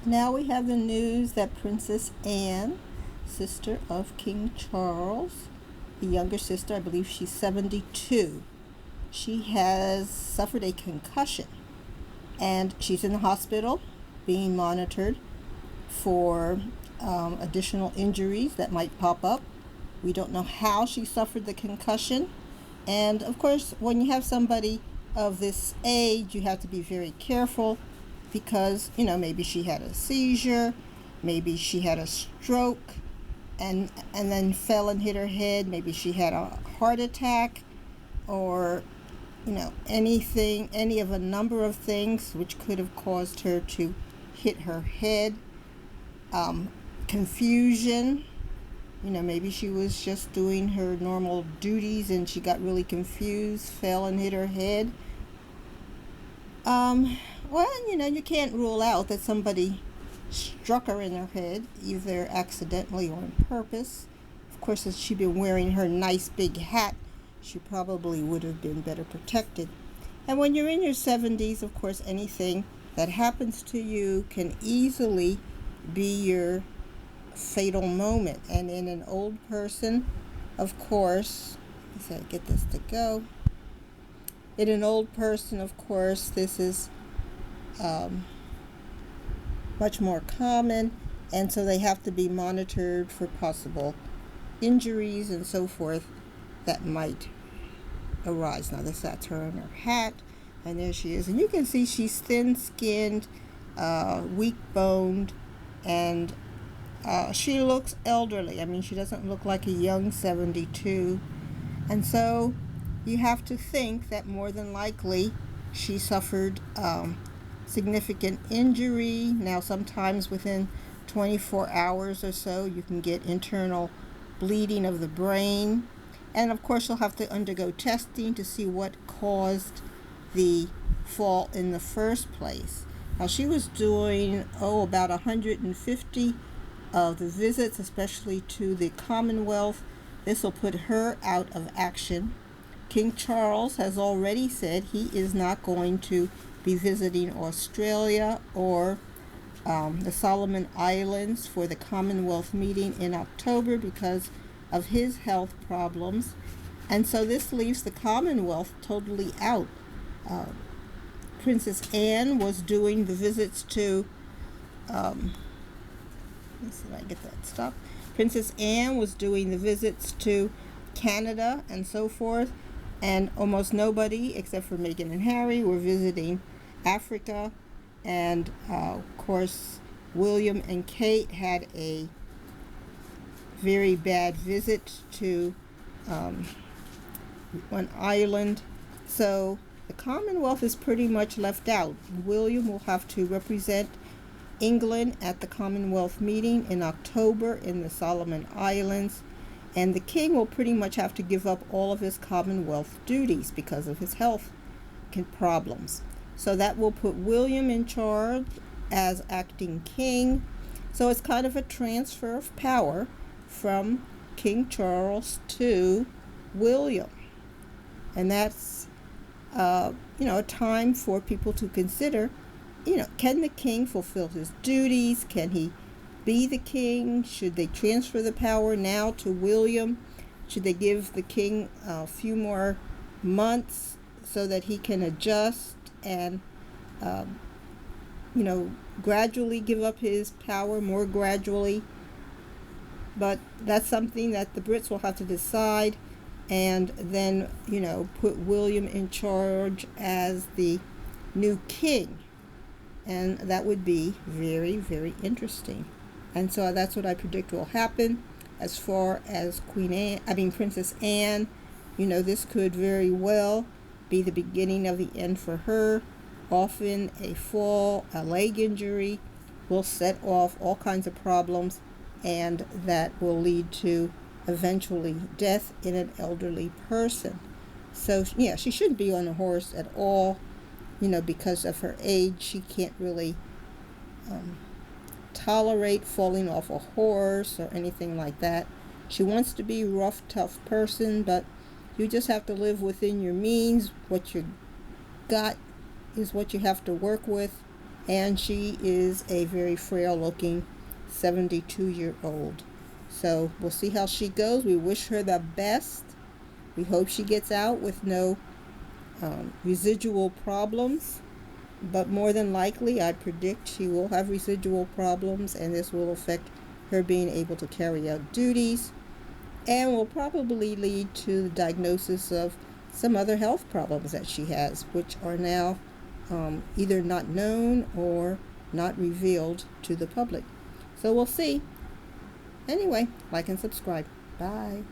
Now we have the news that Princess Anne, sister of King Charles, the younger sister, I believe she's 72, she has suffered a concussion and she's in the hospital being monitored for additional injuries that might pop up. We don't know how she suffered the concussion. And of course, when you have somebody of this age, you have to be very careful because, maybe she had a seizure, maybe she had a stroke and then fell and hit her head, maybe she had a heart attack or any of a number of things which could have caused her to hit her head. Confusion, maybe she was just doing her normal duties and she got really confused, fell and hit her head. Well, you can't rule out that somebody struck her in her head, either accidentally or on purpose. Of course, if she'd been wearing her nice big hat, she probably would have been better protected. And when you're in your 70s, of course, anything that happens to you can easily be your fatal moment. And in an old person, of course, let's get this to go. In an old person, of course, this is much more common, and so they have to be monitored for possible injuries and so forth that might arise. Now, that's her in her hat, and there she is. And you can see she's thin-skinned, weak-boned, and she looks elderly. I mean, she doesn't look like a young 72. And so you have to think that more than likely she suffered significant injury. Now, sometimes within 24 hours or so, you can get internal bleeding of the brain. And of course, you'll have to undergo testing to see what caused the fall in the first place. Now, she was doing, about 150 of the visits, especially to the Commonwealth. This will put her out of action. King Charles has already said he is not going to be visiting Australia or the Solomon Islands for the Commonwealth meeting in October because of his health problems. And so this leaves the Commonwealth totally out. Princess Anne was doing the visits to let's see if I get that stopped. Princess Anne was doing the visits to Canada and so forth, and almost nobody except for Meghan and Harry were visiting Africa. And of course, William and Kate had a very bad visit to one island. So the Commonwealth is pretty much left out. William will have to represent England at the Commonwealth meeting in October in the Solomon Islands, and the king will pretty much have to give up all of his Commonwealth duties because of his health problems. So that will put William in charge as acting king. So it's kind of a transfer of power from King Charles to William. And that's, a time for people to consider, can the king fulfill his duties? Can he be the king? Should they transfer the power now to William? Should they give the king a few more months so that he can adjust and, gradually give up his power more gradually? But that's something that the Brits will have to decide, and then, put William in charge as the new king. And that would be very, very interesting. And so that's what I predict will happen. As far as Princess Anne, this could very well be the beginning of the end for her. Often a fall, a leg injury will set off all kinds of problems, and that will lead to eventually death in an elderly person. So, yeah, she shouldn't be on a horse at all. Because of her age, she can't really tolerate falling off a horse or anything like that. She wants to be a rough, tough person, but you just have to live within your means. What you got is what you have to work with. and she is a very frail looking 72-year-old. So we'll see how she goes. We wish her the best. We hope she gets out with no residual problems, but more than likely I predict she will have residual problems, and this will affect her being able to carry out duties and will probably lead to the diagnosis of some other health problems that she has, which are now either not known or not revealed to the public. So we'll see. Anyway, like and subscribe. Bye.